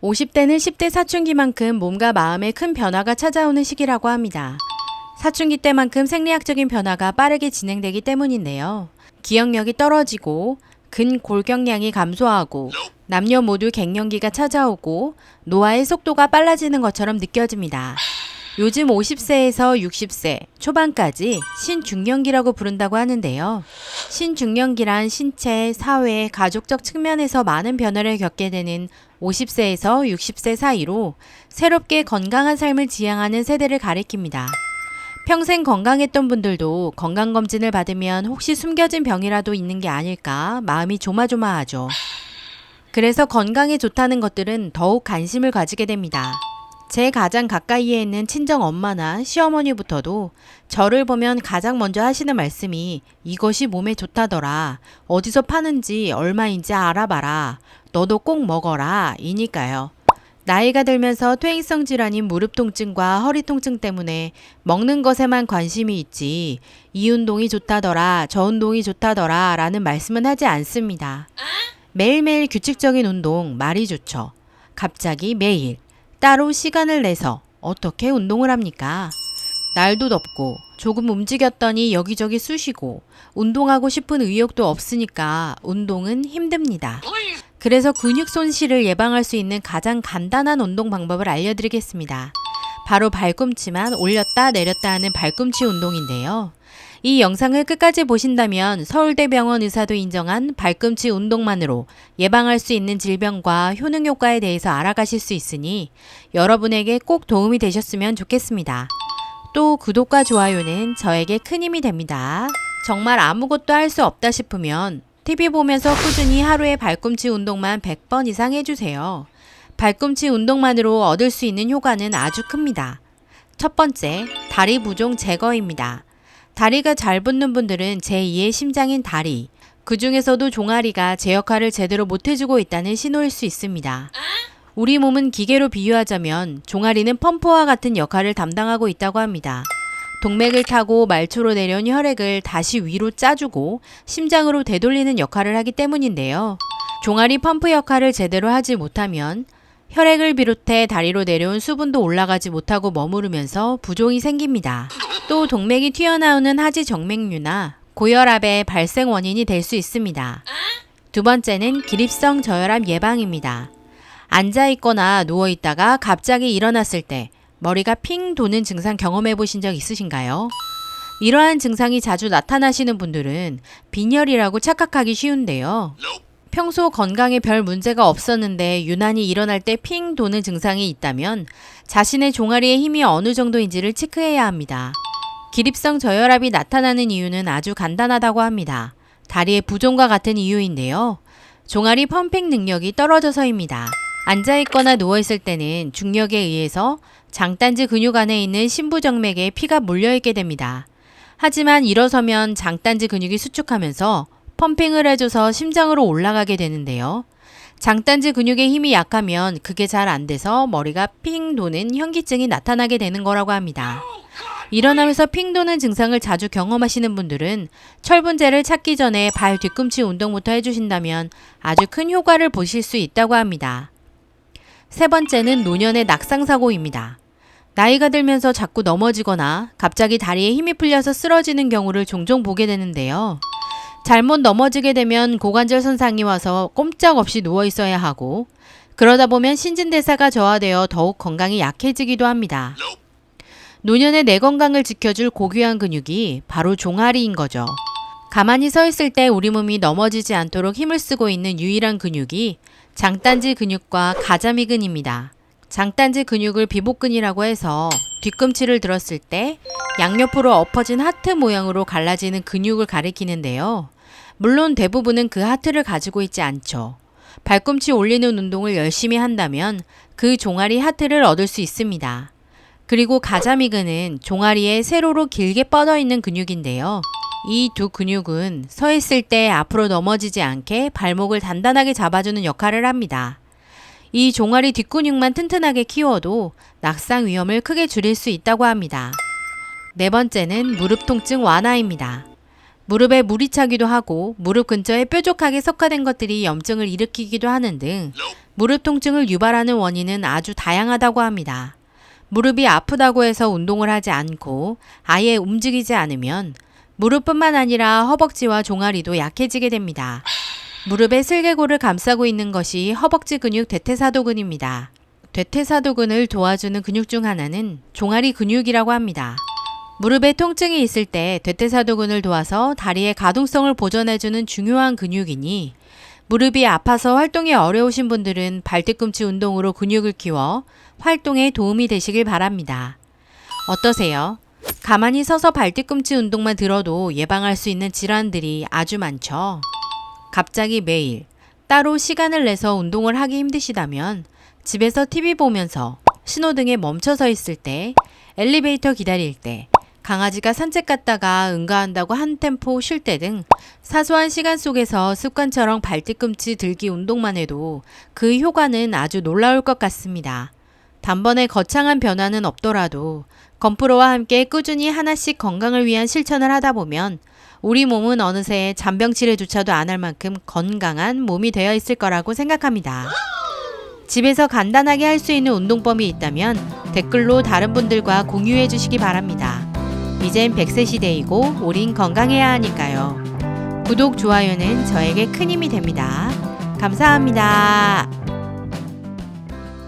50대는 10대 사춘기만큼 몸과 마음에 큰 변화가 찾아오는 시기라고 합니다. 사춘기 때만큼 생리학적인 변화가 빠르게 진행되기 때문인데요. 기억력이 떨어지고 근골격량이 감소하고 남녀 모두 갱년기가 찾아오고 노화의 속도가 빨라지는 것처럼 느껴집니다. 요즘 50세에서 60세 초반까지 신중년기라고 부른다고 하는데요. 신중년기란 신체, 사회, 가족적 측면에서 많은 변화를 겪게 되는 50세에서 60세 사이로 새롭게 건강한 삶을 지향하는 세대를 가리킵니다. 평생 건강했던 분들도 건강검진을 받으면 혹시 숨겨진 병이라도 있는 게 아닐까 마음이 조마조마하죠. 그래서 건강에 좋다는 것들은 더욱 관심을 가지게 됩니다. 제 가장 가까이에 있는 친정 엄마나 시어머니부터도 저를 보면 가장 먼저 하시는 말씀이 이것이 몸에 좋다더라. 어디서 파는지 얼마인지 알아봐라. 너도 꼭 먹어라. 이니까요. 나이가 들면서 퇴행성 질환인 무릎 통증과 허리 통증 때문에 먹는 것에만 관심이 있지 이 운동이 좋다더라. 저 운동이 좋다더라. 라는 말씀은 하지 않습니다. 매일매일 규칙적인 운동 말이 좋죠. 갑자기 매일 따로 시간을 내서 어떻게 운동을 합니까? 날도 덥고 조금 움직였더니 여기저기 쑤시고 운동하고 싶은 의욕도 없으니까 운동은 힘듭니다. 그래서 근육 손실을 예방할 수 있는 가장 간단한 운동 방법을 알려드리겠습니다. 바로 발꿈치만 올렸다 내렸다 하는 발꿈치 운동인데요. 이 영상을 끝까지 보신다면 서울대병원 의사도 인정한 발꿈치 운동만으로 예방할 수 있는 질병과 효능 효과에 대해서 알아가실 수 있으니 여러분에게 꼭 도움이 되셨으면 좋겠습니다. 또 구독과 좋아요는 저에게 큰 힘이 됩니다. 정말 아무것도 할 수 없다 싶으면 TV 보면서 꾸준히 하루에 발꿈치 운동만 100번 이상 해주세요. 발꿈치 운동만으로 얻을 수 있는 효과는 아주 큽니다. 첫 번째, 다리 부종 제거입니다. 다리가 잘 붙는 분들은 제2의 심장인 다리, 그 중에서도 종아리가 제 역할을 제대로 못해주고 있다는 신호일 수 있습니다. 우리 몸은 기계로 비유하자면 종아리는 펌프와 같은 역할을 담당하고 있다고 합니다. 동맥을 타고 말초로 내려온 혈액을 다시 위로 짜주고 심장으로 되돌리는 역할을 하기 때문인데요. 종아리 펌프 역할을 제대로 하지 못하면 혈액을 비롯해 다리로 내려온 수분도 올라가지 못하고 머무르면서 부종이 생깁니다. 또 동맥이 튀어나오는 하지 정맥류나 고혈압의 발생 원인이 될 수 있습니다. 두 번째는 기립성 저혈압 예방입니다. 앉아있거나 누워있다가 갑자기 일어났을 때 머리가 핑 도는 증상 경험해 보신 적 있으신가요? 이러한 증상이 자주 나타나시는 분들은 빈혈이라고 착각하기 쉬운데요. 평소 건강에 별 문제가 없었는데 유난히 일어날 때 핑 도는 증상이 있다면 자신의 종아리의 힘이 어느 정도인지를 체크해야 합니다. 기립성 저혈압이 나타나는 이유는 아주 간단하다고 합니다. 다리의 부종과 같은 이유인데요. 종아리 펌핑 능력이 떨어져서입니다. 앉아있거나 누워있을 때는 중력에 의해서 장단지 근육 안에 있는 심부정맥에 피가 몰려있게 됩니다. 하지만 일어서면 장단지 근육이 수축하면서 펌핑을 해줘서 심장으로 올라가게 되는데요. 장단지 근육의 힘이 약하면 그게 잘 안 돼서 머리가 핑 도는 현기증이 나타나게 되는 거라고 합니다. 일어나면서 핑 도는 증상을 자주 경험하시는 분들은 철분제를 찾기 전에 발 뒤꿈치 운동부터 해주신다면 아주 큰 효과를 보실 수 있다고 합니다. 세 번째는 노년의 낙상사고입니다. 나이가 들면서 자꾸 넘어지거나 갑자기 다리에 힘이 풀려서 쓰러지는 경우를 종종 보게 되는데요. 잘못 넘어지게 되면 고관절 손상이 와서 꼼짝없이 누워 있어야 하고 그러다 보면 신진대사가 저하되어 더욱 건강이 약해지기도 합니다. 노년의 내 건강을 지켜줄 고귀한 근육이 바로 종아리인 거죠. 가만히 서 있을 때 우리 몸이 넘어지지 않도록 힘을 쓰고 있는 유일한 근육이 장단지 근육과 가자미근입니다. 장단지 근육을 비복근이라고 해서 뒤꿈치를 들었을 때 양옆으로 엎어진 하트 모양으로 갈라지는 근육을 가리키는데요. 물론 대부분은 그 하트를 가지고 있지 않죠. 발꿈치 올리는 운동을 열심히 한다면 그 종아리 하트를 얻을 수 있습니다. 그리고 가자미근은 종아리에 세로로 길게 뻗어 있는 근육인데요. 이 두 근육은 서 있을 때 앞으로 넘어지지 않게 발목을 단단하게 잡아주는 역할을 합니다. 이 종아리 뒷근육만 튼튼하게 키워도 낙상 위험을 크게 줄일 수 있다고 합니다. 네 번째는 무릎 통증 완화입니다. 무릎에 물이 차기도 하고 무릎 근처에 뾰족하게 석화된 것들이 염증을 일으키기도 하는 등 무릎 통증을 유발하는 원인은 아주 다양하다고 합니다. 무릎이 아프다고 해서 운동을 하지 않고 아예 움직이지 않으면 무릎뿐만 아니라 허벅지와 종아리도 약해지게 됩니다. 무릎의 슬개골을 감싸고 있는 것이 허벅지 근육 대퇴사도근입니다. 대퇴사도근을 도와주는 근육 중 하나는 종아리 근육이라고 합니다. 무릎에 통증이 있을 때 대퇴사도근을 도와서 다리의 가동성을 보존해주는 중요한 근육이니 무릎이 아파서 활동이 어려우신 분들은 발뒤꿈치 운동으로 근육을 키워 활동에 도움이 되시길 바랍니다. 어떠세요? 가만히 서서 발뒤꿈치 운동만 들어도 예방할 수 있는 질환들이 아주 많죠. 갑자기 매일 따로 시간을 내서 운동을 하기 힘드시다면 집에서 TV 보면서 신호등에 멈춰서 있을 때, 엘리베이터 기다릴 때, 강아지가 산책 갔다가 응가한다고 한 템포 쉴 때 등 사소한 시간 속에서 습관처럼 발뒤꿈치 들기 운동만 해도 그 효과는 아주 놀라울 것 같습니다. 단번에 거창한 변화는 없더라도 건프로와 함께 꾸준히 하나씩 건강을 위한 실천을 하다 보면 우리 몸은 어느새 잔병치레조차도 안 할 만큼 건강한 몸이 되어 있을 거라고 생각합니다. 집에서 간단하게 할 수 있는 운동법이 있다면 댓글로 다른 분들과 공유해 주시기 바랍니다. 이젠 100세 시대이고 우린 건강해야 하니까요. 구독, 좋아요는 저에게 큰 힘이 됩니다. 감사합니다.